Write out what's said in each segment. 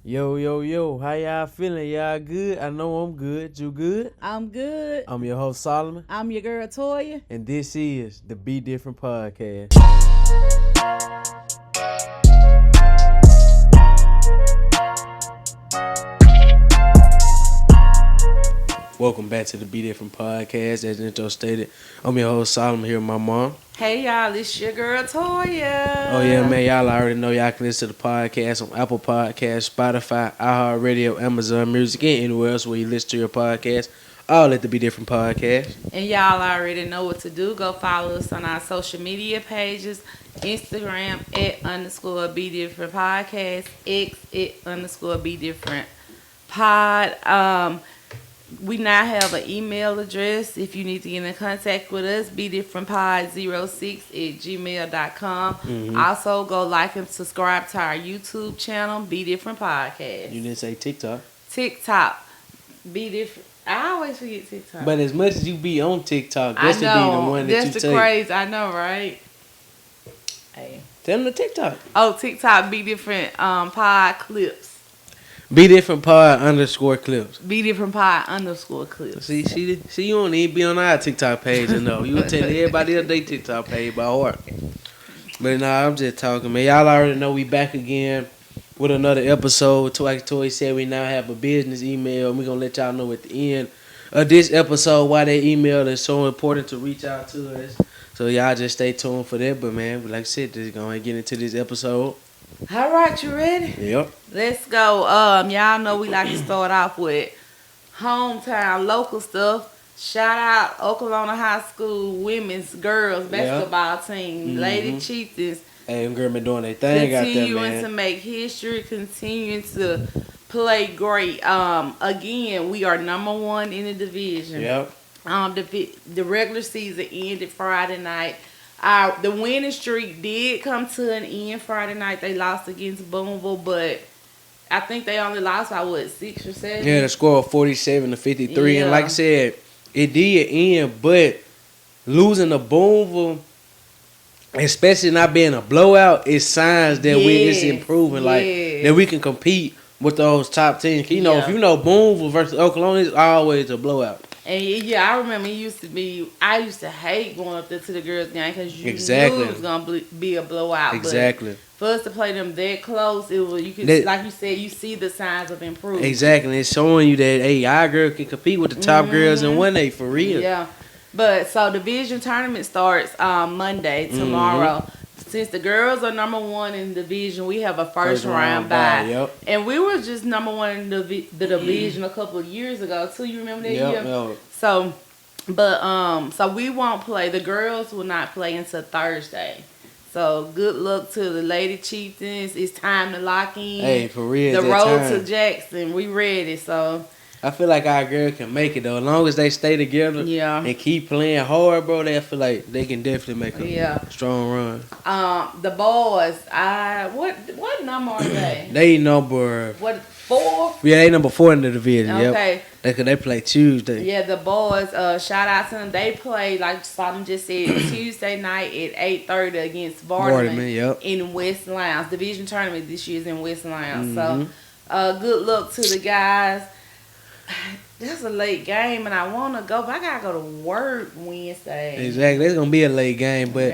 Yo, yo, yo, how y'all feeling? Y'all good? I know I'm good. You good? I'm good. I'm your host, Solomon. I'm your girl, Toya. And this is the Be Different Podcast. Welcome back to the Be Different Podcast. As intro stated, I'm your host, Solomon, here with my mom. Hey, y'all, it's your girl, Toya. Oh, yeah, man, y'all already know y'all can listen to the podcast on Apple Podcasts, Spotify, iHeartRadio, Amazon Music, and anywhere else where you listen to your podcast. All at the Be Different Podcast. And y'all already know what to do. Go follow us on our social media pages. Instagram @_BeDifferent Podcast. X @_BeDifferent Pod. We now have an email address if you need to get in contact with us, BeDifferentPod06 @gmail.com. Also, go like and subscribe to our YouTube channel, Be Different Podcast. You didn't say TikTok. TikTok, Be Different. I always forget TikTok. But as much as you be on TikTok, I this should be the know, one that that's you the take. craze. I know, right? Hey. Tell them the TikTok. Oh, TikTok, Be Different Pod Clips. Be Different Pod _clips. Be Different Pod _clips. See, you don't even be on our TikTok page enough. You tell everybody else they TikTok page by heart. But nah, I'm just talking, man. Y'all already know we back again with another episode. Like Toy said, we now have a business email, and we're gonna let y'all know at the end of this episode why that email is so important to reach out to us. So y'all just stay tuned for that. But man, like I said, just gonna get into this episode. All right, you ready? Yep. Let's go. Y'all know we like to start off with hometown local stuff. Shout out Oklahoma High School women's girls basketball team, Lady Chieftains. Hey, them girls been doing their thing out there, Continuing man. to make history, continuing to play great. Again, we are number one in the division. Yep. The regular season ended Friday night. The winning streak did come to an end Friday night. They lost against Boonville, but I think they only lost by 6 or 7. Yeah, the score of 47-53, Yeah. and like I said, it did end, but losing to Boonville, especially not being a blowout, is signs that it's improving, like that we can compete with those top teams. You know, if you know Boonville versus Oklahoma, it's always a blowout. And I remember I used to hate going up there to the girls' game because you knew it was gonna be a blowout. Exactly. But for us to play them that close, it was like you said, you see the signs of improvement. Exactly, it's showing you that hey, our girl can compete with the top girls in 1A for real. Yeah, but so the division tournament starts Monday tomorrow. Since the girls are number one in the division, we have a first round bye. Yep. And we were just number one in the division a couple of years ago too. You remember that year? Yep. So, so we won't play. The girls will not play until Thursday. So good luck to the Lady Chieftains. It's time to lock in. Hey, for real. The road to Jackson. We ready. So I feel like our girl can make it though. As long as they stay together and keep playing hard, bro, I feel like they can definitely make a strong run. The boys, what number are they? They number 4? Yeah, they number 4 in the division. Okay. Yep. They play Tuesday. Yeah, the boys. Shout out to them. They play like Simon just said Tuesday night at 8:30 against Vardaman in West Lounge. Division tournament this year is in West Lounge. So, good luck to the guys. That's a late game, and I want to go, but I gotta go to work Wednesday. Exactly, it's gonna be a late game, but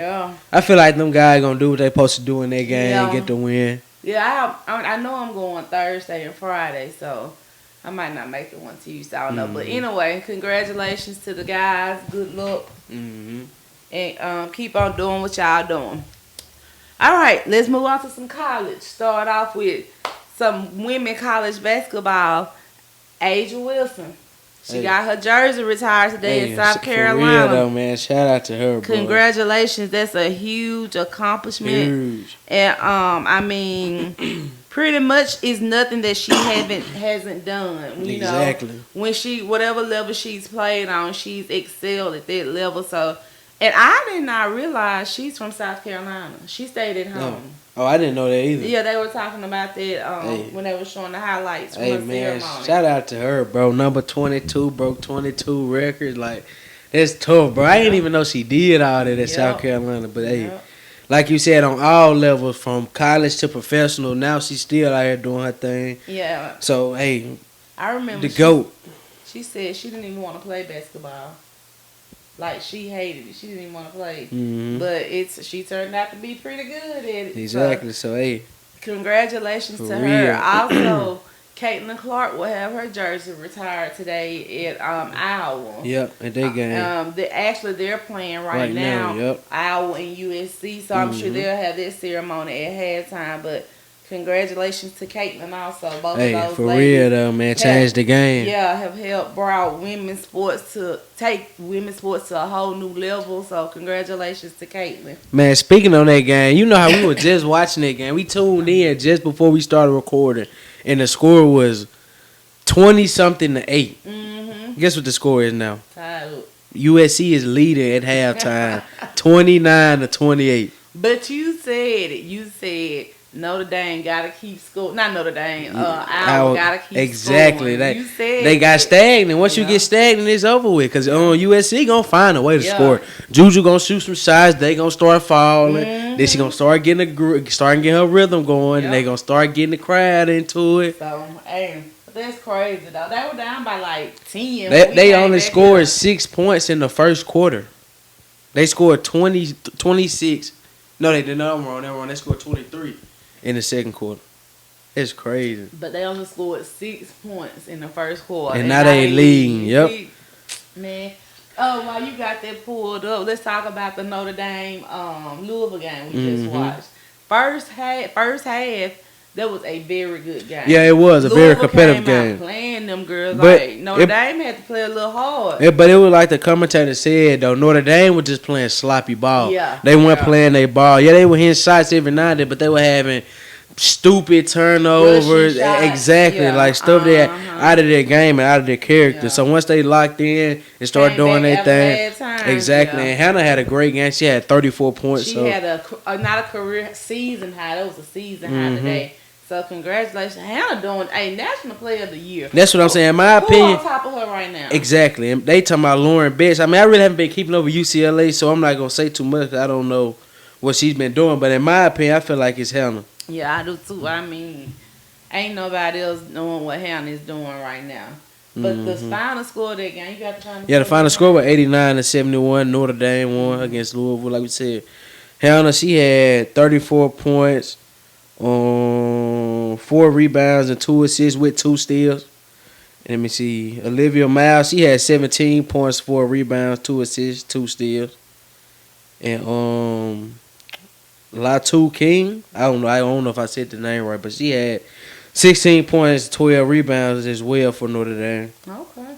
I feel like them guys gonna do what they supposed to do in their game and get the win. Yeah, I know I'm going Thursday and Friday, so I might not make the one Tuesday. I don't know, but anyway, congratulations to the guys. Good luck, and keep on doing what y'all doing. All right, let's move on to some college. Start off with some women college basketball. Aja Wilson. She got her jersey retired today in South Carolina. For real though, man. Shout out to her, bro. Congratulations. That's a huge accomplishment. Huge. And I mean, pretty much is nothing that she hasn't done. You know, when whatever level she's played on, she's excelled at that level. So, and I did not realize she's from South Carolina. She stayed at home. Oh, I didn't know that either. Yeah, they were talking about that when they were showing the highlights from the ceremony. Shout out to her, bro. Number 22, broke 22 records. Like, it's tough, bro. I didn't even know she did all that at South Carolina. But, hey, like you said, on all levels, from college to professional. Now she's still out here doing her thing. Yeah. So, hey, I remember the GOAT. She said she didn't even want to play basketball. Like, she hated it. She didn't even want to play. Mm-hmm. But she turned out to be pretty good at it. Exactly. So, hey. Congratulations to her. Also, Caitlin Clark will have her jersey retired today at Iowa. Yep, at their game. They're playing right now. Yep. Iowa and USC. So I'm sure they'll have their ceremony at halftime. But congratulations to Caitlin also. Both of those for ladies real though, man, changed the game. Yeah, have helped brought women's sports to a whole new level. So congratulations to Caitlin. Man, speaking on that game, you know how we were just watching that game. We tuned in just before we started recording, and the score was 20-something to 8. Mm-hmm. Guess what the score is now? Tied up. USC is leading at halftime, 29-28. But you said it. You said Notre Dame gotta keep scoring. Not Notre Dame. Iowa gotta keep exactly. scoring. They got stagnant. Once you get stagnant, it's over with. Cause USC gonna find a way to score. Juju gonna shoot some shots. They gonna start falling. Then she gonna start getting her rhythm going, and they gonna start getting the crowd into it. So hey, that's crazy though. They were down by like 10. They only scored 6 points in the first quarter. They scored 26. No, they did not. I'm wrong. They scored 23. In the second quarter. It's crazy. But they only scored 6 points in the first quarter. And now they leading. Yep. Man. Oh, while you got that pulled up, let's talk about the Notre Dame Louisville game we just watched. First half, that was a very good game. Yeah, it was a very competitive game. Out playing them girls. But Notre Dame had to play a little hard. Yeah, but it was like the commentator said, though, Notre Dame was just playing sloppy ball. Yeah. They weren't playing their ball. Yeah, they were hitting shots every now and then, but they were having stupid turnovers. Exactly. Like stuff that out of their game and out of their character. Yeah. So once they locked in and started doing their thing. Exactly. Yeah. And Hannah had a great game. She had 34 points. She had not a career season high. That was a season high today. So congratulations, Hannah doing a National Player of the Year. That's what I'm saying. In my opinion, on top of her right now. Exactly. And they talking about Lauren Betts. I mean, I really haven't been keeping up with UCLA, so I'm not gonna say too much. I don't know what she's been doing, but in my opinion, I feel like it's Hannah. Yeah, I do too. I mean, ain't nobody else knowing what Hannah is doing right now. But the final score of that game, you got the final score. Yeah, the final score was 89-71. Notre Dame won against Louisville, like we said. Hannah, she had 34 points. 4 rebounds and 2 assists with 2 steals. And let me see. Olivia Miles, she had 17 points, 4 rebounds, 2 assists, 2 steals. And Latu King, I don't know if I said the name right, but she had 16 points, 12 rebounds as well for Notre Dame. Okay.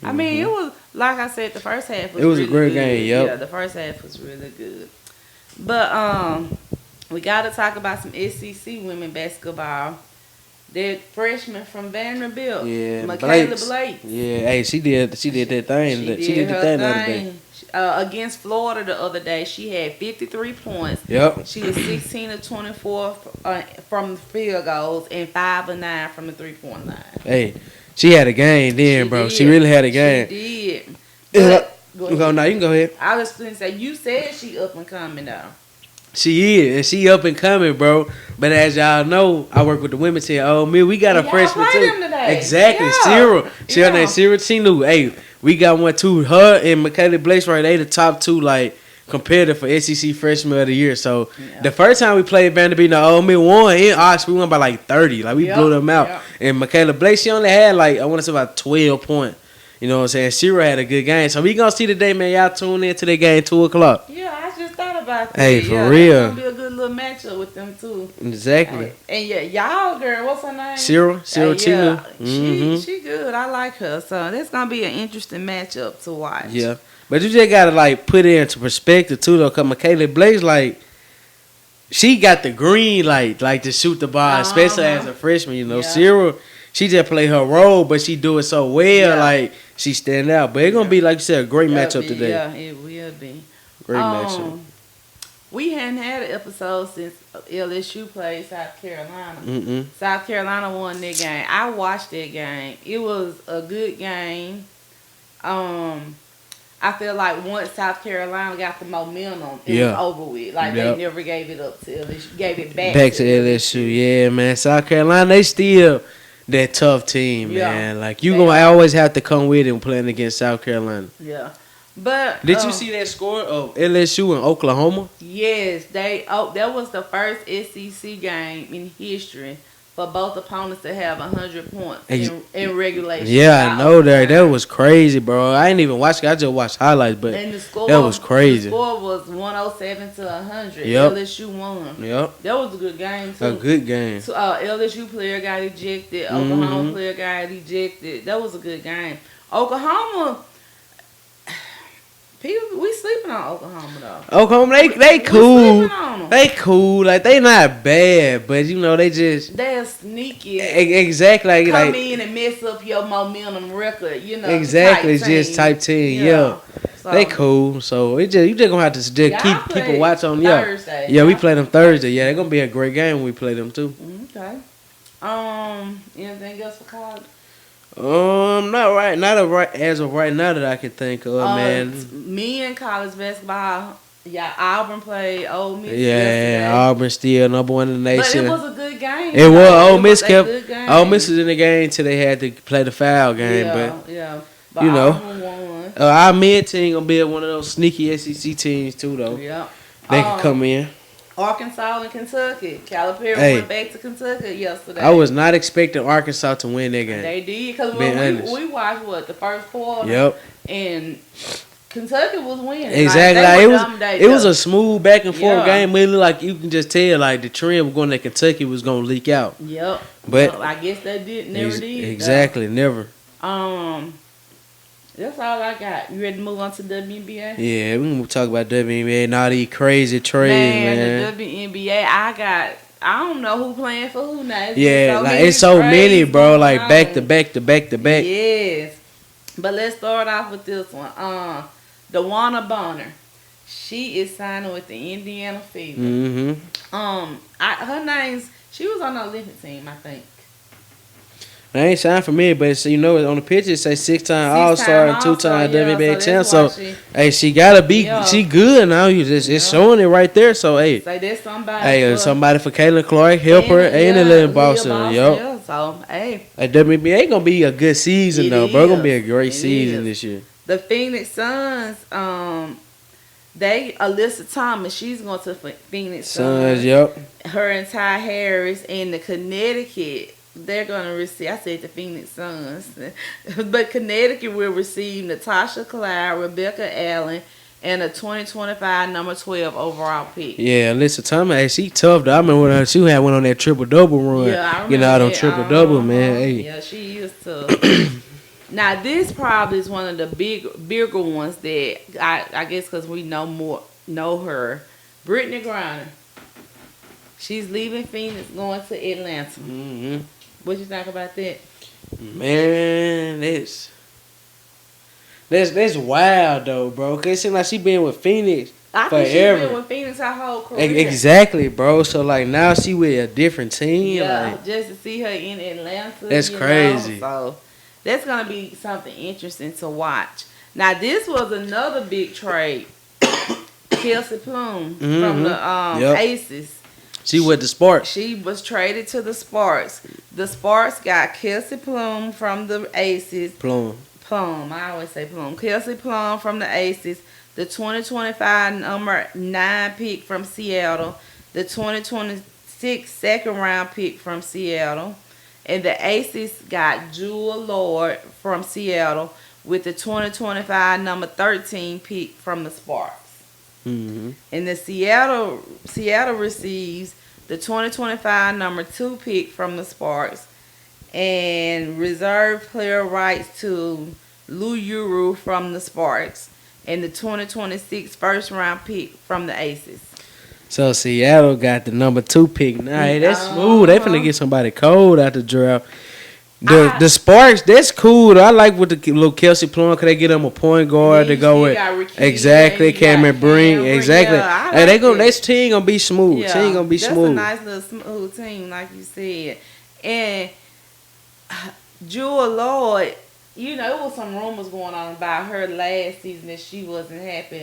I mean, it was like I said, the first half was. It was really a great good. game. Yep. Yeah, the first half was really good. But we got to talk about some SEC women basketball. That freshman from Vanderbilt, Michaela Blake. Yeah, hey, she did that thing. She did the thing the other day. Against Florida the other day, she had 53 points. Yep. She was 16 of 24 from field goals and 5 of 9 from the 3-point line. Hey, she had a game then, bro. She really had a game. She did. Now you can go ahead. I was going to say, you said she up and coming though. She is, and she up and coming, bro. But as y'all know, I work with the women here. Oh, man, we got a freshman too. Exactly, Cyril. She her name Cyril Chinu. Hey, we got one too. Her and Michaela Blake, right? They the top 2 like competitive for SEC Freshman of the Year. So the first time we played Vanderbilt, we won in Oxford. We won by like 30. Like we blew them out. And Michaela Blake, she only had like I want to say about 12 points. You know what I'm saying? Cyril had a good game. So we gonna see today, man. Y'all tune in to the game 2:00. Yeah, I just thought about that. Hey, for real. It's gonna be a good little matchup with them too. Exactly. And y'all girl, what's her name? Cyril Chinu. She good. I like her. So that's gonna be an interesting matchup to watch. Yeah. But you just gotta like put it into perspective too though, cause Michaela Blake's like she got the green light, like to shoot the ball, especially as a freshman, you know. Cyril, she just play her role, but she do it so well, like she stand out. But it's gonna be, like you said, a great matchup today. Yeah, it will be. Great matchup. We hadn't had an episode since LSU played South Carolina. South Carolina won that game. I watched that game. It was a good game. I feel like once South Carolina got the momentum, it was over with. Like they never gave it up to LSU, gave it back to LSU. Yeah, man. South Carolina, they still that tough team, man. Like you gonna always have to come with it playing against South Carolina. Yeah. But did you see that score of LSU and Oklahoma? Yes, that was the first SEC game in history for both opponents to have 100 points in regulation. Yeah, I know that. That was crazy, bro. I ain't even watch it. I just watched highlights, but and the score, that was crazy. The score was 107 to 100. Yep. LSU won. Yep. That was a good game, too. A good game. So, LSU player got ejected. Oklahoma player got ejected. That was a good game. Oklahoma... We sleeping on Oklahoma though. Oklahoma, they cool. They cool. Like they not bad, but you know they just they're sneaky. Exactly. Come in and mess up your momentum record. You know. Exactly. It's just type team. Yeah. So, they cool. So you just gonna have to just keep a watch on. Thursday. Yeah. We play them Thursday. Yeah, they're gonna be a great game when we play them too. Okay. Anything else for college? As of right now that I can think of, man. Me and college basketball, Auburn played Ole Miss. Yeah, Auburn still number one in the nation. But it was a good game. It was. Ole Miss was in the game till they had to play the foul game. But you know, Auburn won. Our mid team gonna be one of those sneaky SEC teams too, though. Yeah, they can come in. Arkansas and Kentucky. Calipari went back to Kentucky yesterday. I was not expecting Arkansas to win that game. They did because we watched the first quarter. Yep. And Kentucky was winning. Exactly. Like, it was a smooth back and forth game. It looked like you can just tell like the trend going to Kentucky was gonna leak out. Yep. But I guess that never did. Exactly. Never. That's all I got. You ready to move on to WNBA? Yeah, we can talk about WNBA and all these crazy trades, man. The WNBA, I don't know who playing for who now. It's so many, bro. Like back to back to back to back. Yes. But let's start off with this one. DeWanna Bonner. She is signing with the Indiana Fever. Her name's, she was on the Olympic team, I think. It ain't signed for me, but on the picture it say 6-time All-Star and 2-time WNBA champ. So, she gotta be. She good now. It's showing it right there. So, there's somebody. Somebody for Caitlin Clark, help her, and Lynn Boston. Yup. So, WNBA gonna be a good season though, bro. Gonna be a great season this year. The Phoenix Suns, Alyssa Thomas, she's going to Phoenix Suns. Yep. Her and Ty Harris and the Connecticut. They're going to receive, I said the Phoenix Suns, but Connecticut will receive Natasha Cloud, Rebecca Allen, and a 2025 number 12 overall pick. Yeah, Alyssa Thomas, she tough though. I remember she went on that triple-double run. Yeah, I remember out on triple-double, man. Yeah, she is tough. Now, this probably is one of the bigger ones that I guess because we know her. Brittany Griner. She's leaving Phoenix, going to Atlanta. Mm-hmm. What you think about that? Man, that's wild though, bro. Cause it seems like she been with Phoenix forever. Think she been with Phoenix her whole career. Exactly, bro. So like now she with a different team. Yeah, just to see her in Atlanta. That's crazy. So that's gonna be something interesting to watch. Now this was another big trade. Kelsey Plum from the Aces. She with the Sparks. She was traded to the Sparks. The Sparks got Kelsey Plum from the Aces. Plum. I always say Plum. Kelsey Plum from the Aces. The 2025 number 9 pick from Seattle. The 2026 second round pick from Seattle. And the Aces got Jewel Lord from Seattle with the 2025 number 13 pick from the Sparks. Mm-hmm. And the Seattle receives the 2025 number 2 pick from the Sparks and reserve player rights to Lou Uru from the Sparks and the 2026 first round pick from the Aces. So Seattle got the number 2 pick. Nah, that's smooth. They finna get somebody cold out the draft. The Sparks, that's cool. I like with the little Kelsey Plum because they get them a point guard to go with. Exactly, Cameron Brink. Exactly. Hey, this team gonna be smooth. Yeah, team gonna be smooth. That's a nice little smooth team, like you said. And Jewel Lloyd, you know, it was some rumors going on about her last season that she wasn't happy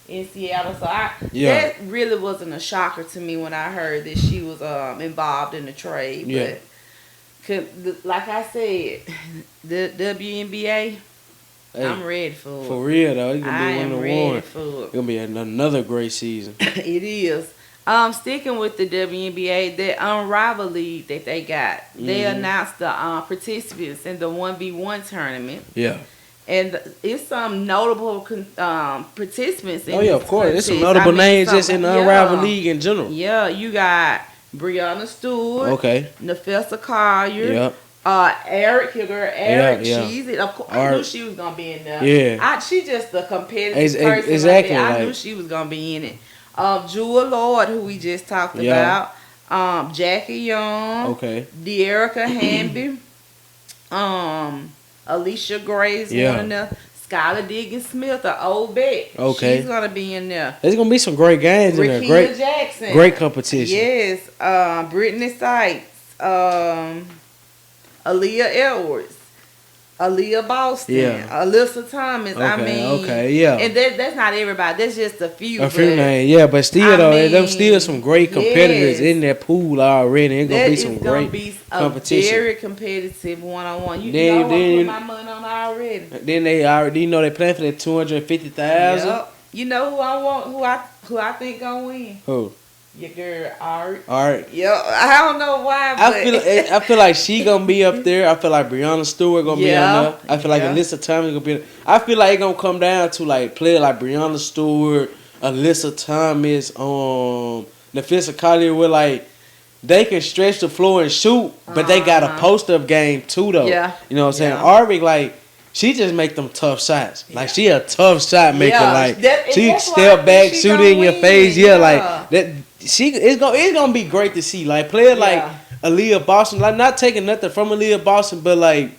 in Seattle. So that really wasn't a shocker to me when I heard that she was involved in the trade. Yeah. But like I said, the WNBA, hey, I'm ready for it. For real though, it's gonna be one of the one. It's gonna be another great season. It is. Sticking with the WNBA, the Unrivaled League that they got, they announced the participants in the 1v1 tournament. Yeah. And it's some notable participants in Oh, yeah, of course. There's some notable names just in the Unrivaled League in general. Yeah, you got Breonna Stewart. Okay. Nafessa Collier. Yep. Eric, your girl Eric, yeah. Of course, I knew she was gonna be in there. Yeah. She just a competitive person. Exactly. I knew she was gonna be in it. Jewel Lord, who we just talked about. Jackie Young. Okay. De'Erica Hamby. Alicia Gray's one in there. Skylar Diggins Smith, the old vet. Okay. She's gonna be in there. There's gonna be some great games in there. Rickea Jackson. Great competition. Yes. Brittany Sykes. Aaliyah Edwards. Aaliyah Boston. Yeah. Alyssa Thomas. Okay. And that's not everybody. That's just a few. A few names, yeah. But still, there's still some great competitors in that pool already. It's gonna be some great competition. Very competitive one-on-one. You know I put my money on already. Then they already, they playing for that $250,000. Yep. You know who I want? Who I think gonna win? Who? Your girl, Art. Art. Yeah, I don't know why, but I feel like she gonna be up there. I feel like Breonna Stewart gonna be on there. I feel like Alyssa Thomas gonna be. I feel like it gonna come down to like player like Breonna Stewart, Alyssa Thomas, Nafessa Collier, where like they can stretch the floor and shoot, but they got a post up game too though. Yeah. You know what I'm saying? Arvik, like, she just make them tough shots. Like, she a tough shot maker. Like, she step back, shoot in your face. Yeah, like that. It's gonna be great to see. Like, player like Aaliyah Boston. Like, not taking nothing from Aaliyah Boston, but like,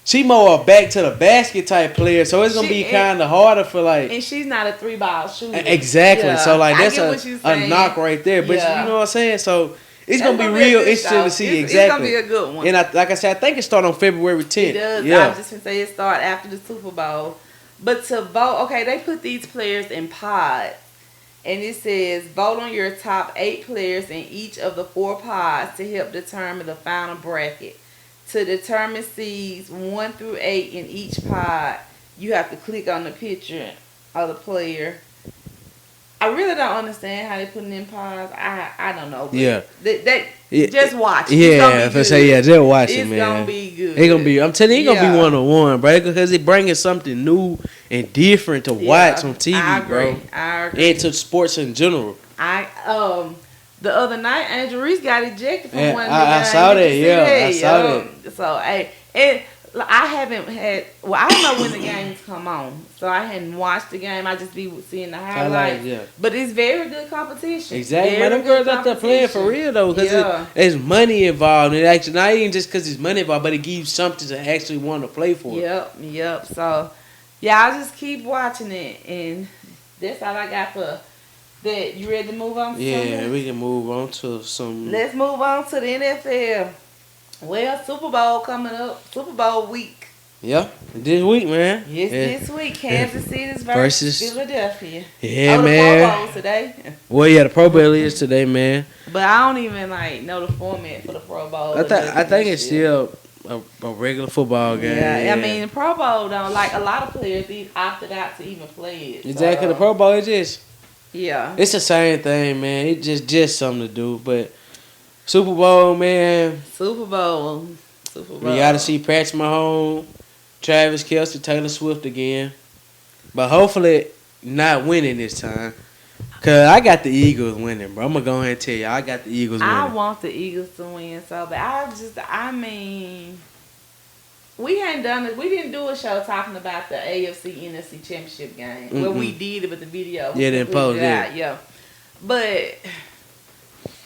she more a back to the basket type player. So it's gonna be kind of harder for like. And she's not a 3-ball shooter. Exactly. Yeah. So like that's a knock right there. But you know what I'm saying. So. It's gonna be real interesting to see. Exactly. It's gonna be a good one. And like I said, I think it starts on February 10th. It does. Yeah. I was just gonna say it start after the Super Bowl. But to vote, okay, they put these players in pods. And it says vote on your top 8 players in each of the 4 pods to help determine the final bracket. To determine seeds 1 through 8 in each pod, you have to click on the picture of the player. I really don't understand how they put it in pods. I don't know. Just watch it. Yeah, if I say just watch it, man. It's gonna be good. It's gonna be. I'm telling you, it's gonna be 1-on-1, bro. Because it bringing something new and different to watch on TV, bro. I agree. And to sports in general. The other night, Angel Reese got ejected from one of the games. I saw that. Yeah, I saw that. So and I haven't had. Well, I don't know when the games come on, so I hadn't watched the game. I just be seeing the highlights. But it's very good competition. Exactly, man. Them girls out there playing for real though, because there's money involved. And actually, not even just because there's money involved, but it gives you something to actually want to play for. Yep. So, I'll just keep watching it, and that's all I got for that. You ready to move on? Yeah, we can move on to some. Let's move on to the NFL. Well, Super Bowl coming up. Super Bowl week. Yeah, this week, man. Yes, this week. Kansas City versus Philadelphia. Yeah, man. The Pro Bowl today. Well, yeah, the Pro Bowl is today, man. But I don't even know the format for the Pro Bowl. I think it's still a regular football game. Yeah, I mean the Pro Bowl don't a lot of players opted out to even play it. Exactly, the Pro Bowl is just it's the same thing, man. It's just something to do, but. Super Bowl, man. Super Bowl. We got to see Patrick Mahomes, Travis Kelce, Taylor Swift again. But hopefully not winning this time. Because I got the Eagles winning, bro. I'm going to go ahead and tell you. I got the Eagles winning. I want the Eagles to win. So, but we hadn't done it. We didn't do a show talking about the AFC NFC Championship game. Mm-hmm. Well, we did it with the video. Yeah, they posted it. Yeah. But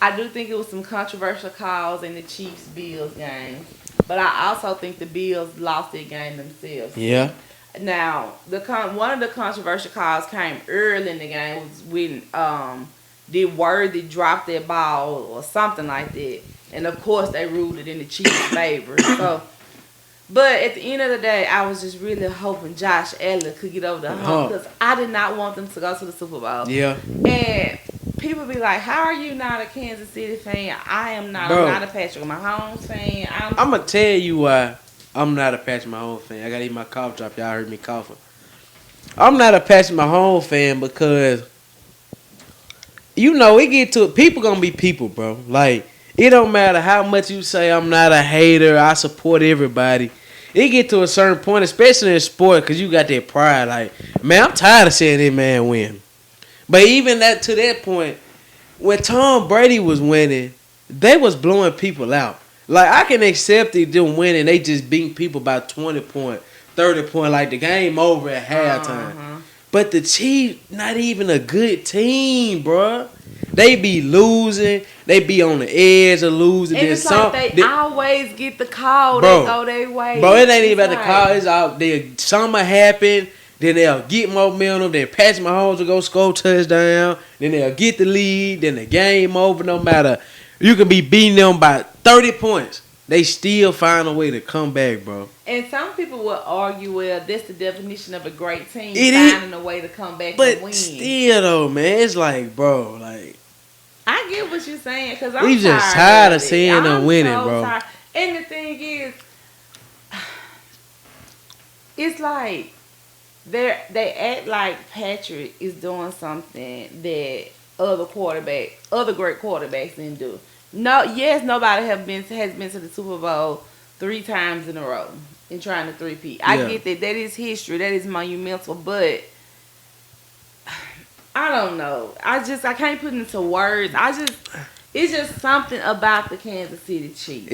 I do think it was some controversial calls in the Chiefs-Bills game. But I also think the Bills lost their game themselves. Yeah. Now, one of the controversial calls came early in the game was when did Worthy drop their ball or something like that. And, of course, they ruled it in the Chiefs' favor. So, But at the end of the day, I was just really hoping Josh Allen could get over the hump because I did not want them to go to the Super Bowl. Yeah. And people be like, "How are you not a Kansas City fan?" I am not. Bro, I'm not a Patrick Mahomes fan. I'm gonna tell you why I'm not a Patrick Mahomes fan. I gotta eat my cough drop. Y'all heard me coughing. I'm not a Patrick Mahomes fan because it get to people gonna be people, bro. Like it don't matter how much you say I'm not a hater. I support everybody. It get to a certain point, especially in sport, because you got that pride. Like, man, I'm tired of seeing this man win. But even to that point, when Tom Brady was winning, they was blowing people out. Like, I can accept them winning. They just beat people by 20 point, 30 point, like the game over at halftime. But the Chiefs, not even a good team, bro. They be losing. They be on the edge of losing. And it's like they always get the call. Bro, they go their way. Bro, it ain't even about the call. It's out there. Something happen. Then they'll get momentum. Then Patrick Mahomes will go score touchdown. Then they'll get the lead. Then the game over. No matter. You can be beating them by 30 points. They still find a way to come back, bro. And some people will argue, well, that's the definition of a great team. Finding a way to come back and win. But still, though, man, it's like, bro, like. I get what you're saying because we just tired of seeing them winning, bro. Tired. And the thing is, it's like they act like Patrick is doing something that other great quarterbacks didn't do. No, yes, nobody has been to the Super Bowl 3 times in a row and trying to three-peat. I get that. That is history. That is monumental, but I don't know. I can't put it into words. It's just something about the Kansas City Chiefs.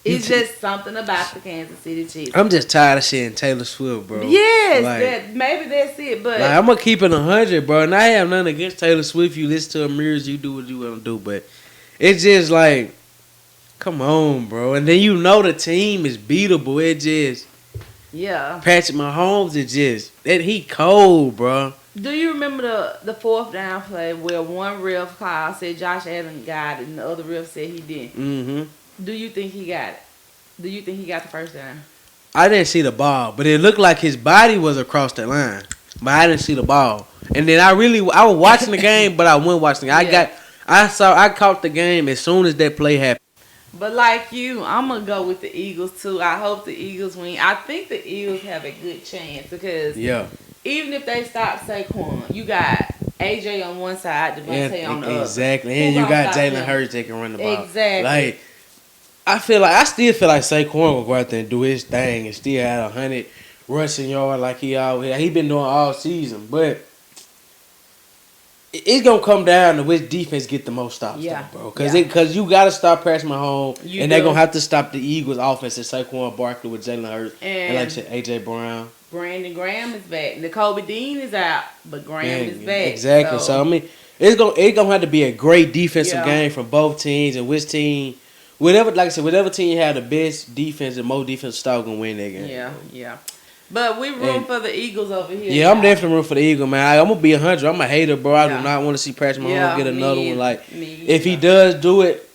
It's just something about the Kansas City Chiefs. I'm just tired of seeing Taylor Swift, bro. Yes, maybe that's it. But like, I'm gonna keep it 100, bro. And I have nothing against Taylor Swift. You listen to her mirrors, you do what you want to do. But it's just like, come on, bro. And then the team is beatable. It just Patrick Mahomes is just that he cold, bro. Do you remember the fourth down play where one ref called said Josh Allen got it and the other ref said he didn't? Mm-hmm. Do you think he got it? Do you think he got the first down? I didn't see the ball, but it looked like his body was across the line. But I didn't see the ball. And then I was watching the game, but I wasn't watching it. I caught the game as soon as that play happened. But like you, I'm going to go with the Eagles too. I hope the Eagles win. I think the Eagles have a good chance because even if they stop Saquon, you got AJ on one side, Devontae on the other. Exactly. And you got Jalen Hurts that can run the ball. Exactly. Like, I still feel like Saquon will go out there and do his thing and still have 100 rushing yard like he been doing all season. But it's gonna come down to which defense get the most stops, bro. Because you gotta stop Patrick Mahomes, and they're gonna have to stop the Eagles' offense and Saquon Barkley with Jalen Hurts and like I said, AJ Brown. Brandon Graham is back. Jacoby Dean is out, but Graham is back. Exactly. So I mean, it's gonna have to be a great defensive game from both teams, and which team. Whatever team had the best defense and most defensive style gonna win that game. Yeah. But we room for the Eagles over here. Yeah, I'm definitely room for the Eagles, man. I'm gonna be 100. I'm a hater, bro. I do not want to see Patrick Mahomes get another one. Like, if he does do it,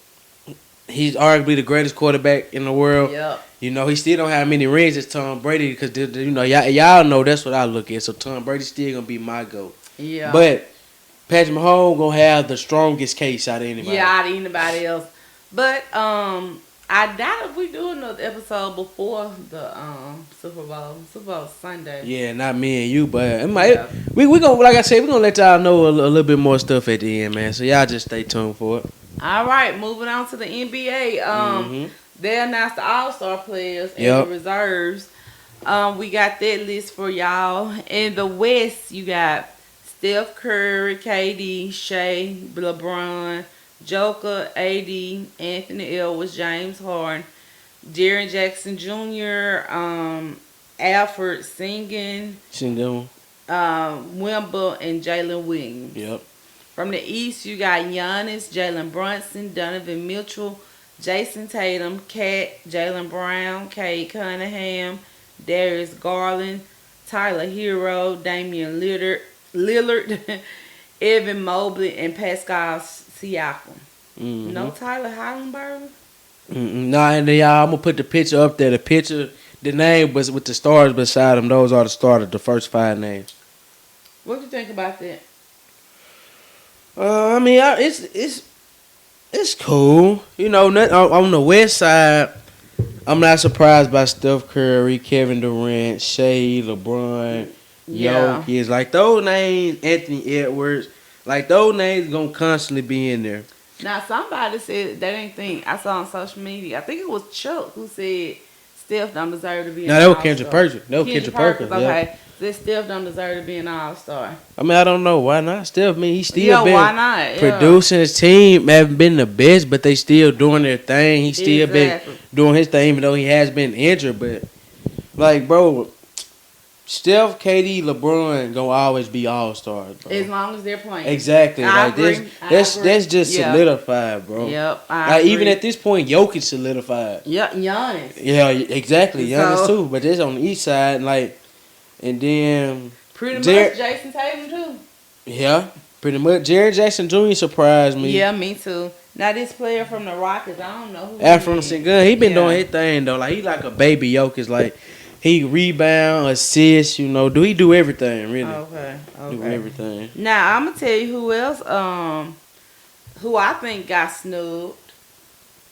he's arguably the greatest quarterback in the world. Yep. He still don't have many rings as Tom Brady because y'all know that's what I look at. So Tom Brady still gonna be my GOAT. Yeah. But Patrick Mahomes gonna have the strongest case out of anybody. Yeah, out of anybody else. But I doubt if we do another episode before the Super Bowl Sunday. Yeah, not me and you, but it might. We gonna, like I said, we gonna let y'all know a little bit more stuff at the end, man. So y'all just stay tuned for it. All right, moving on to the NBA. They announced the All-Star players and the reserves. We got that list for y'all. In the West, you got Steph Curry, KD, Shea, LeBron, Joker, AD, Anthony Edwards, James Harden, Jaren Jackson Jr., Alfred Sengun, Wemba, and Jalen Williams. Yep. From the East, you got Giannis, Jalen Brunson, Donovan Mitchell, Jason Tatum, Kat, Jaylen Brown, Cade Cunningham, Darius Garland, Tyler Hero, Damian Lillard, Evan Mobley, and Pascal Siakam. No Tyler Heidenberg? Nah, and then y'all, I'm gonna put the picture up there. The name was with the stars beside them. Those are the starters, the first 5 names. What you think about that? I mean, it's cool. You know, on the West Side, I'm not surprised by Steph Curry, Kevin Durant, Shea, LeBron, Jokic. Like those names, Anthony Edwards. Like those names gonna constantly be in there. Now somebody said they didn't think. I saw on social media. I think it was Chuck who said Steph don't deserve to be. No, that was Kendrick Perkins. Kendrick Perkins. Okay, that Steph don't deserve to be an All-Star. I mean, I don't know why not. Steph, I mean, he still been why not? producing his team. Haven't been the best, but they still doing their thing. He still been doing his thing, even though he has been injured. But like, bro, Steph, KD, LeBron gonna always be All-Stars, bro. As long as they're playing. Exactly. I like agree. that's just solidified, bro. Yep. Like even at this point, Jokic solidified. Yep, Giannis. Yeah, exactly. Giannis too. But that's on the East Side, and then pretty much Jason Tatum too. Yeah, pretty much. Jaren Jackson Jr. surprised me. Yeah, me too. Now this player from the Rockets, I don't know who. Afro Sengun, he been doing his thing though. Like he like a baby Jokic. Like he rebound, assist. You know, he do everything really. Okay. Do everything. Now I'm gonna tell you who else. Who I think got snubbed.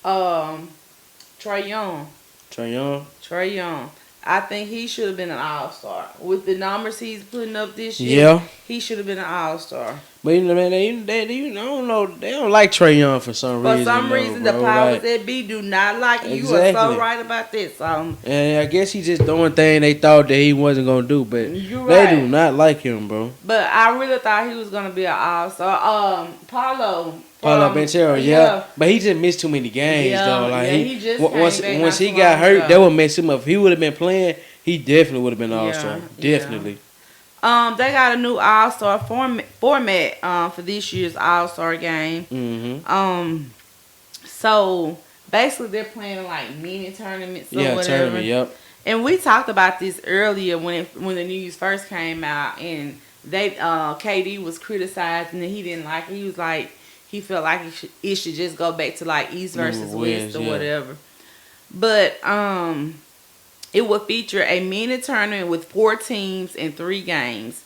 Trae Young. Trae Young. I think he should have been an All-Star. With the numbers he's putting up this year, he should have been an All-Star. But you know, man, I don't know. They don't like Trae Young for some reason. For some reason, the powers that be do not like him. Exactly. You are so right about this. And I guess he just doing things they thought that he wasn't gonna do, but they do not like him, bro. But I really thought he was gonna be an All-Star. Paolo Banchero, yeah. But he just missed too many games, though. Like he just once he got hurt, that would mess him up. If he would have been playing, he definitely would have been All-Star. Definitely. They got a new All-Star format for this year's All-Star game. Mm-hmm. So basically they're playing like mini tournaments or whatever. Tournament, yep. And we talked about this earlier when the news first came out, and KD was criticizing and he didn't like it. He was like, he felt like it should just go back to like East versus West or whatever. But it will feature a mini tournament with 4 teams and 3 games.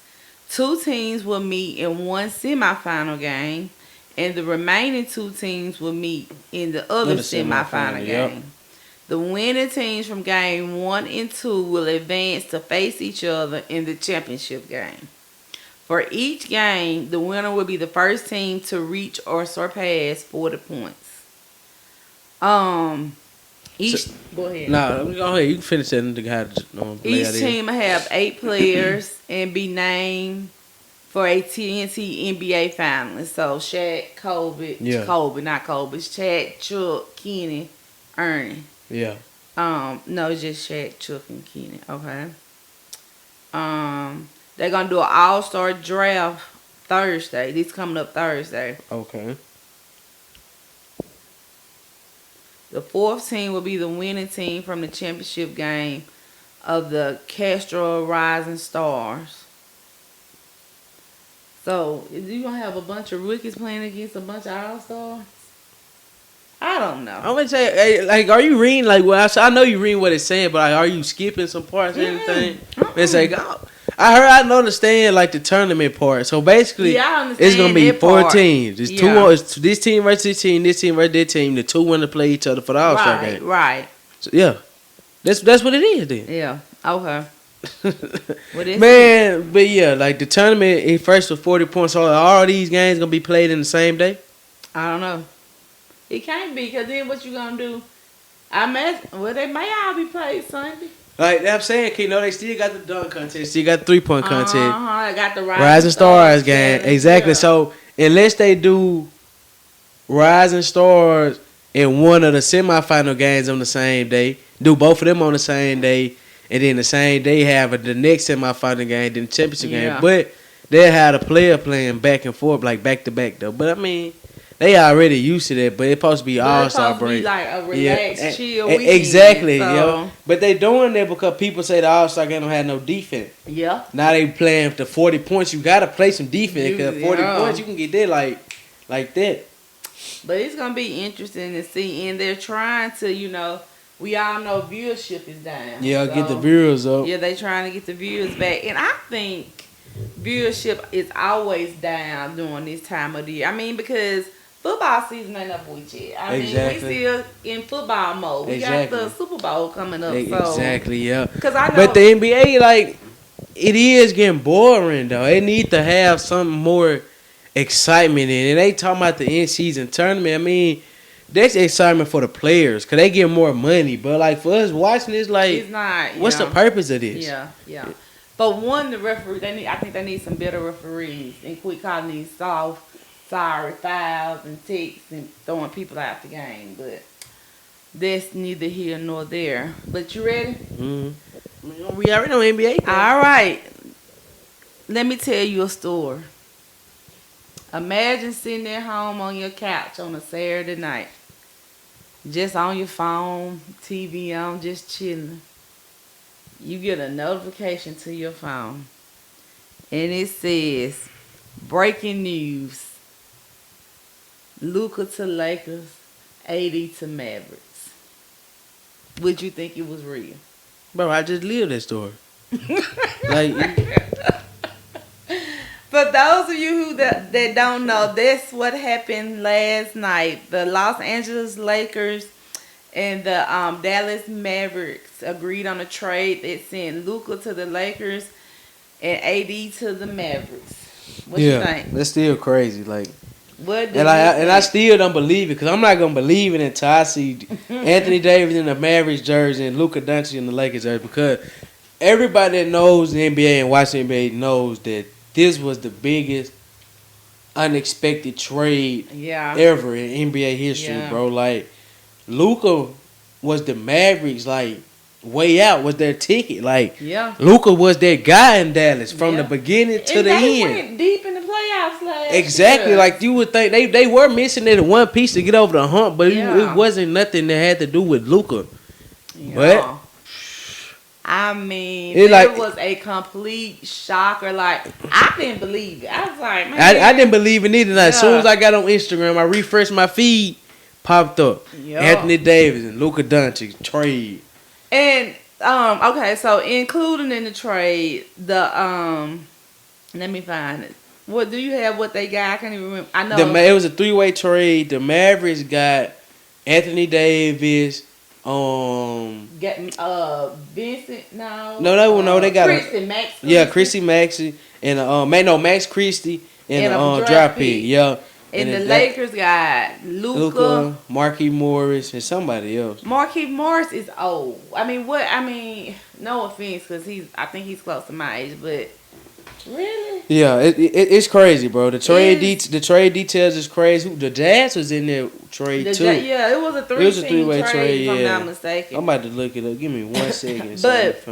2 teams will meet in one semifinal game, and the remaining 2 teams will meet in the other semifinal game. Yep. The winning teams from game 1 and 2 will advance to face each other in the championship game. For each game, the winner will be the first team to reach or surpass 40 points. Go ahead. Go ahead. You can finish that. Each team will have 8 players and be named for a TNT NBA finalist. So Shaq, Shaq, Chuck, Kenny, Ernie. Yeah. No, it's just Shaq, Chuck, and Kenny. Okay. They're gonna do an All-Star draft Thursday. This coming up Thursday. Okay. The 4th team will be the winning team from the championship game of the Castro Rising Stars. So, is you gonna have a bunch of rookies playing against a bunch of All-Stars? I don't know. I'm gonna say, hey, like, are you reading like what I know you reading what it's saying, but like, are you skipping some parts or anything? It's like, I understand like the tournament part. So basically, it's gonna be 4 teams. It's 2. It's this team versus this team. This team versus that team. The 2 want to play each other for the All-Star game. Right. So, yeah, that's what it is then. Yeah. Okay. Man, but yeah, like the tournament, it first was 40 points. So all these games gonna be played in the same day? I don't know. It can't be, because then what you gonna do? They may all be played Sunday. Like I'm saying, they still got the dunk contest, still got the 3-point contest. I got the Rising Stars game. Exactly. Yeah. So unless they do Rising Stars in one of the semifinal games on the same day, do both of them on the same day, and then the same day have the next semifinal game, then the championship game. But they'll have the player playing back and forth, like back to back though. But I mean, they already used to that, but it's supposed to be All-Star break. It's supposed to be like a relaxed, chill weekend. Exactly, yo. But they doing that because people say the All-Star game don't have no defense. Yeah. Now they playing for 40 points. You got to play some defense, because 40 points, you can get there like that. But it's gonna be interesting to see, and they're trying to, we all know viewership is down. Yeah, get the viewers up. Yeah, they trying to get the viewers back, and I think viewership is always down during this time of the year. I mean, because football season ain't up with yet. I mean, we still in football mode. We got the Super Bowl coming up. Exactly, yeah. Because I know, but the NBA, like, it is getting boring though. It need to have something more excitement in it. They talking about the in-season tournament. I mean, that's excitement for the players because they get more money. But like for us watching this, like, it's not. What's the purpose of this? Yeah. But one, the referee, I think they need some better referees and quit calling these sorry fouls and ticks and throwing people out the game. But that's neither here nor there. But you ready? Mm-hmm. We already know NBA. All right. Let me tell you a story. Imagine sitting at home on your couch on a Saturday night. Just on your phone, TV on, just chilling. You get a notification to your phone. And it says, breaking news. Luka to Lakers, AD to Mavericks. Would you think it was real? Bro, I just lived that story. Like, for those of you that don't know, that's what happened last night. The Los Angeles Lakers and the Dallas Mavericks agreed on a trade that sent Luka to the Lakers and AD to the Mavericks. What you think? That's still crazy. Like, what? And I still don't believe it because I'm not gonna believe it until I see Anthony Davis in the Mavericks jersey and Luka Doncic in the Lakers jersey. Because everybody that knows the NBA and watches the NBA knows that this was the biggest unexpected trade ever in NBA history, bro. Like, Luka was the Mavericks, like, way out was their ticket. Like, Luka was that guy in Dallas from the beginning to the end. They went deep in the playoffs last Exactly. year. Like, you would think they were missing that one piece to get over the hump, but it wasn't nothing that had to do with Luka. But I mean, it was a complete shocker. Like, I didn't believe it. I was like, man. I didn't believe it either. As soon as I got on Instagram, I refreshed my feed, popped up. Anthony Davis and Luka Doncic trade. And, okay, so including in the trade, let me find it. What do you have? What they got? I can't even remember. I know it was a 3-way trade. The Mavericks got Anthony Davis. Vincent. No, they got Christie, Max. Christie Maxey and Max Christie and a draft pick. Yeah. And the Lakers got Luka, Marquise Morris, and somebody else. Marquise Morris is old. I mean, no offense, because I think he's close to my age, but really? Yeah, it's crazy, bro. The trade details is crazy. The Jazz was in there trade too. It was a 3-way trade, if I'm not mistaken. I'm about to look it up. Give me 1 second. But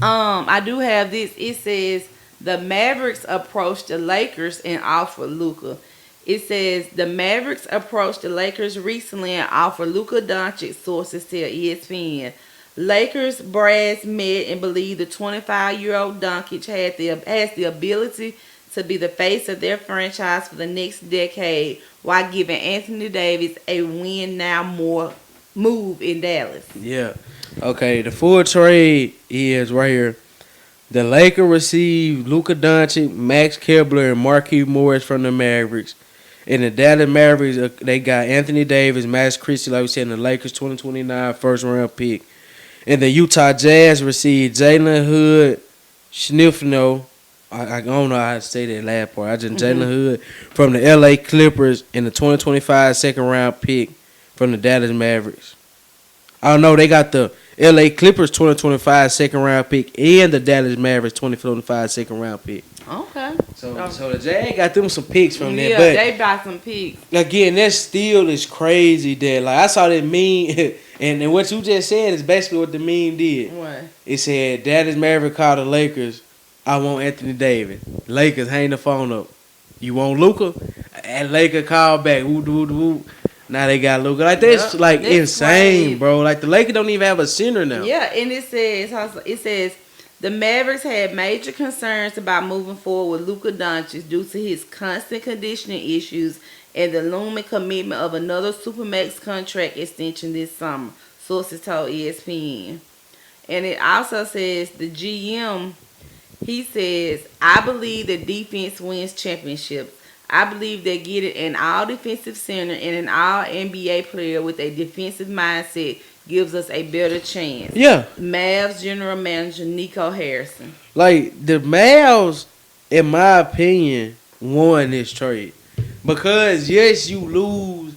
I do have this. It says the Mavericks approached the Lakers and offered Luka. It says the Mavericks approached the Lakers recently and offered Luka Doncic, sources tell ESPN. Lakers brass met and believe the 25-year-old Doncic has the ability to be the face of their franchise for the next decade while giving Anthony Davis a win now more move in Dallas. Yeah. Okay, the full trade is right here. The Lakers received Luka Doncic, Max Kepler, and Marquise Morris from the Mavericks. In the Dallas Mavericks, they got Anthony Davis, Max Christie, like we said, in the Lakers 2029 first-round pick. And the Utah Jazz received Jalen Hood, Schnifno. I don't know how to say that last part. Jalen Hood from the LA Clippers in the 2025 second-round pick from the Dallas Mavericks. I don't know. They got the LA Clippers 2025 second-round pick and the Dallas Mavericks 2025 second-round pick. Okay. So the Jazz got them some picks from there. Yeah, but they got some picks. Again, that still is crazy that, like, I saw that meme, and what you just said is basically what the meme did. What? It said, Dallas Maverick called the Lakers, I want Anthony Davis. Lakers, hang the phone up. You want Luka? And Lakers called back. Woo, woo, woo. Now they got Luka. Like, that's insane, crazy, bro. Like, the Lakers don't even have a center now. Yeah, and it says the Mavericks had major concerns about moving forward with Luka Doncic due to his constant conditioning issues and the looming commitment of another Supermax contract extension this summer, sources told ESPN. And it also says the GM, he says, I believe that defense wins championships. I believe they get it an all-defensive center and an all-NBA player with a defensive mindset gives us a better chance. Yeah. Mavs general manager Nico Harrison. Like, the Mavs, in my opinion, won this trade. Because, yes, you lose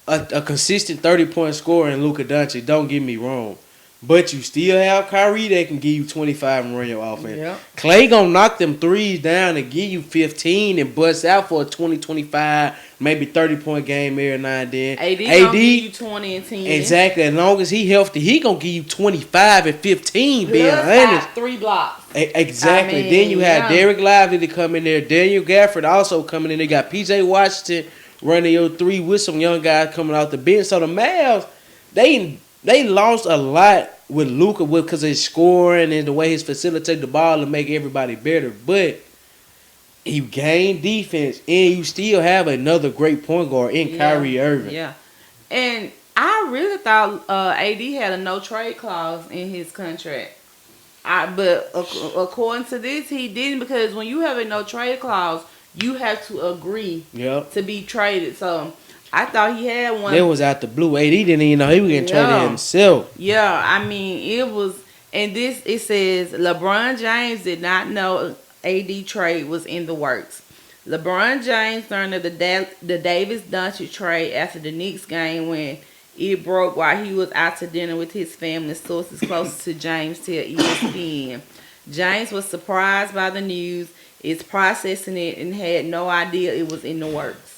a consistent 30-point scorer in Luka Doncic. Don't get me wrong. But you still have Kyrie that can give you 25 and run your offense. Yep. Clay gonna knock them threes down and give you 15 and bust out for a 20, 25, maybe 30-point game every now and then. AD gonna give you 20 and 10. Exactly. As long as he healthy, he gonna give you 25 and 15, being honest. 3 blocks. Exactly. I mean, then you had Derek Lively to come in there. Daniel Gafford also coming in. They got P.J. Washington running your 3 with some young guys coming out the bench. So the Mavs, they lost a lot with Luka because of his scoring and the way he's facilitated the ball to make everybody better. But he gained defense, and you still have another great point guard in Kyrie Irving. Yeah. And I really thought AD had a no-trade clause in his contract. But according to this, he didn't, because when you have a no-trade clause, you have to agree to be traded. So I thought he had one. It was out the blue. AD didn't even know he was getting traded himself. Yeah, I mean, it was. And it says LeBron James did not know AD trade was in the works. LeBron James learned of the Davis Doncic trade after the Knicks game when it broke while he was out to dinner with his family. Sources closest to James tell ESPN. James was surprised by the news, is processing it, and had no idea it was in the works.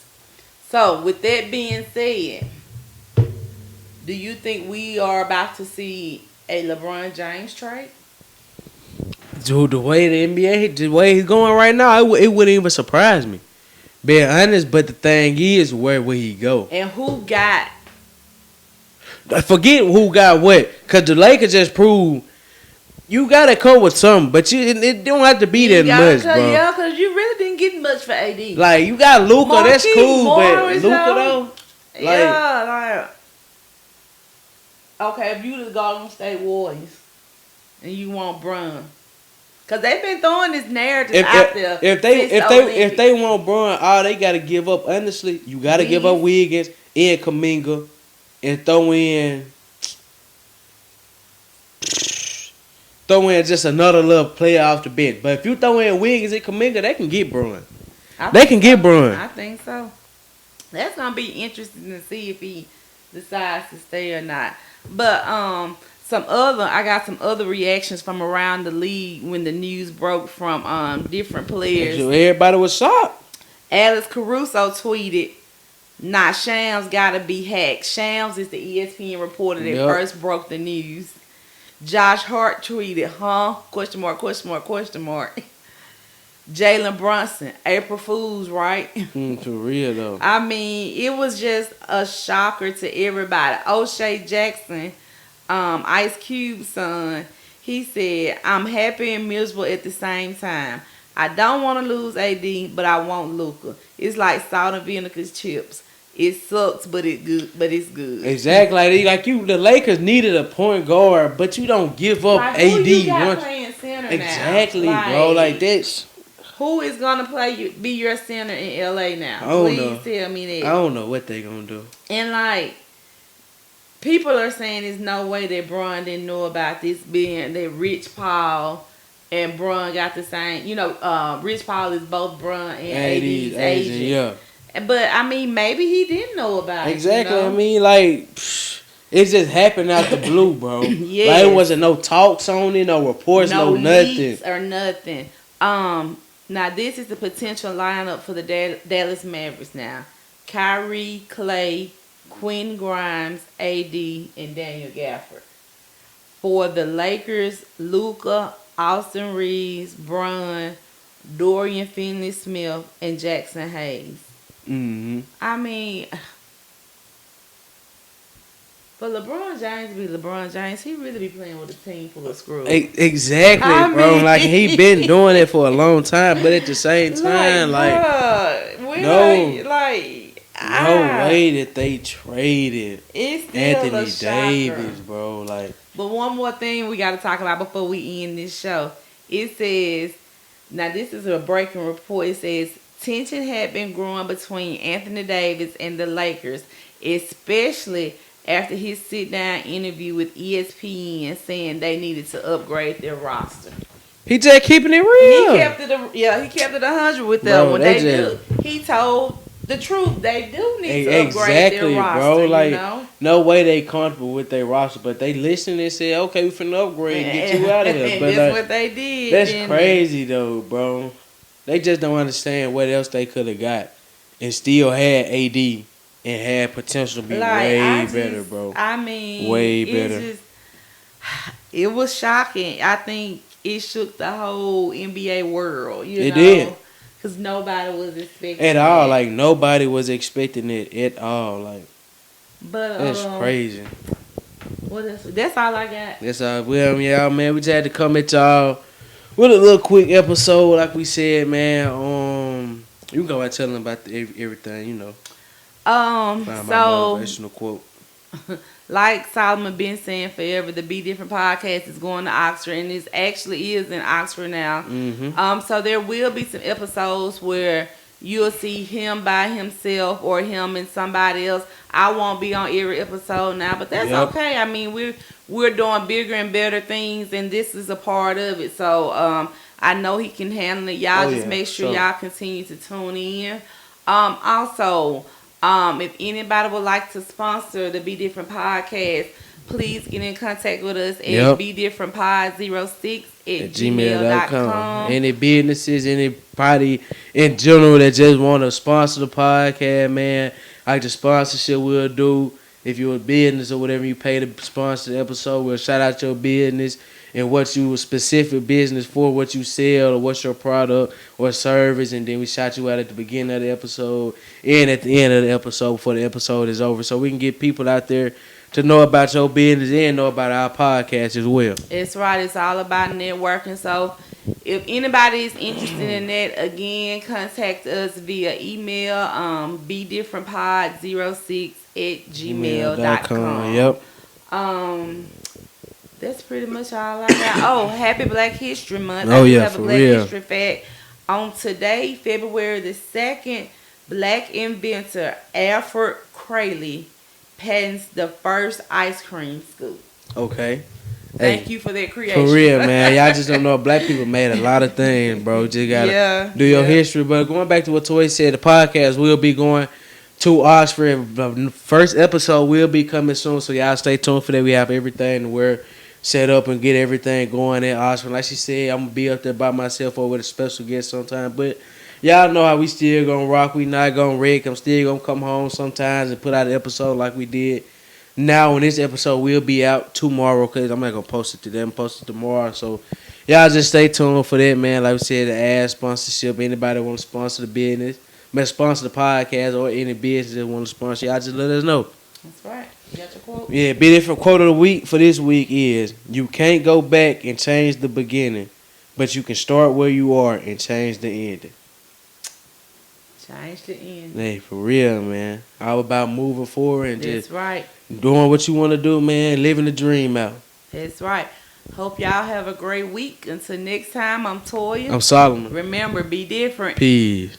So, with that being said, do you think we are about to see a LeBron James trade? Dude, the way the NBA, the way he's going right now, it wouldn't even surprise me. Being honest, but the thing is, where will he go? And who got? Forget who got what, because the Lakers just proved you got to come with something, but it don't have to be that much, bro. Yeah, because you really didn't get much for AD. Like, you got Luka, that's cool, but Luka, though? Okay, if you the Golden State Warriors and you want Bron, because they've been throwing this narrative out there. If they want Bron, all they got to give up, honestly, you got to give up Wiggins and Kuminga and throw in just another little player off the bench. But if you throw in Wiggins and Kuminga, they can get Bron. They can get Bron. I think so. That's gonna be interesting to see if he decides to stay or not. But I got some other reactions from around the league when the news broke from different players. Everybody was shocked. Alex Caruso tweeted, "Nah, Shams gotta be hacked." Shams is the ESPN reporter that first broke the news. Josh Hart tweeted, Question mark, question mark, question mark. Jalen Brunson, April Fool's, right? For real, though. I mean, it was just a shocker to everybody. O'Shea Jackson, Ice Cube's son, he said, "I'm happy and miserable at the same time. I don't want to lose AD, but I want Luka. It's like salt and vinegar chips. It sucks, but it's good." Exactly. The Lakers needed a point guard, but you don't give up like, AD. Who you got playing center exactly, now? bro. Like this. Who is gonna be your center in LA now? Please tell me that. I don't know what they gonna do. And people are saying there's no way that Bron didn't know about this, being that Rich Paul and Bron got the same. Rich Paul is both Bron and AD's agent. Yeah. But I mean, maybe he didn't know about it. Exactly. I mean, it just happened out the blue, bro. Yeah. Like, it wasn't no talks on it, no reports, no nothing. Or nothing. Now this is the potential lineup for the Dallas Mavericks now. Kyrie, Clay, Quentin Grimes, AD, and Daniel Gafford. For the Lakers, Luka, Austin Reeves, Bron, Dorian Finney-Smith, and Jackson Hayes. Mm-hmm. I mean, for LeBron James to be LeBron James, he really be playing with a team full of screws. Exactly, bro. Like, he been doing it for a long time, but at the same time, no way that they traded It's still Anthony a shocker. Davis, bro. Like, but one more thing we got to talk about before we end this show. It says, now this is a breaking report. It says tension had been growing between Anthony Davis and the Lakers, especially after his sit-down interview with ESPN saying they needed to upgrade their roster. he just keeping it real. He kept it 100 with them. When he told the truth. They do need to upgrade their roster, bro. Like, you know? No way they comfortable with their roster, but they listen and say, okay, we finna upgrade and get you out of here. But that's what they did. That's crazy, though, bro. They just don't understand what else they could have got and still had AD and had potential to be way better, bro. I mean, way better. It was shocking. I think it shook the whole NBA world. You know? It did. Because nobody was expecting at all. Like, nobody was expecting it at all. Like, but that's crazy. What else? That's all I got. That's all. Well, yeah, man, we just had to come at y'all with a little quick episode, like we said, man. You can go out telling about everything, you know. Find my motivational quote. Like Solomon been saying forever, the BeDifferent Podcast is going to Oxford, and it actually is in Oxford now. Mm-hmm. So there will be some episodes where you'll see him by himself or him and somebody else. I won't be on every episode now, but that's okay. I mean, we're doing bigger and better things, and this is a part of it. So I know he can handle it. Y'all make sure y'all continue to tune in. Also, if anybody would like to sponsor the BeDifferent Podcast, please get in contact with us at BeDifferentPod06@gmail.com. Any businesses, anybody in general that just want to sponsor the podcast, man, like the sponsorship we'll do. If you're a business or whatever, you pay to sponsor the episode, we'll shout out your business and what you specific business for, what you sell or what's your product or service, and then we shout you out at the beginning of the episode and at the end of the episode before the episode is over, so we can get people out there to know about your business and know about our podcast as well. It's right. It's all about networking. So if anybody is interested in that, again, contact us via email, BeDifferentPod06@gmail.com. Yep. That's pretty much all I got. Oh, happy Black History Month. Oh, I yeah, have a for Black real. History fact. On today, February the 2nd, Black inventor Alfred Crayley patents the first ice cream scoop. Okay. Thank you for that creation. For real, man. Y'all just don't know. Black people made a lot of things, bro. Just gotta do your history. But going back to what Toy said, the podcast will be going to Oxford. The first episode will be coming soon, so y'all stay tuned for that. We have everything we're set up and get everything going at Oxford. Like she said, I'm gonna be up there by myself or with a special guest sometime. But y'all know how we still gonna rock. We not gonna wreck. I'm still gonna come home sometimes and put out an episode like we did. Now, when this episode will be out tomorrow, because I'm not going to post it today. I'm post it tomorrow. So, y'all just stay tuned for that, man. Like we said, the ad sponsorship. Anybody want to sponsor the business, sponsor the podcast, or any business that want to sponsor, y'all just let us know. That's right. You got your quote? Yeah, BeDifferent quote of the week for this week is, you can't go back and change the beginning, but you can start where you are and change the ending. Change the end. Hey, for real, man. All about moving forward and That's right. Doing what you want to do, man. Living the dream out. That's right. Hope y'all have a great week. Until next time, I'm Toya. I'm Solomon. Remember, be different. Peace.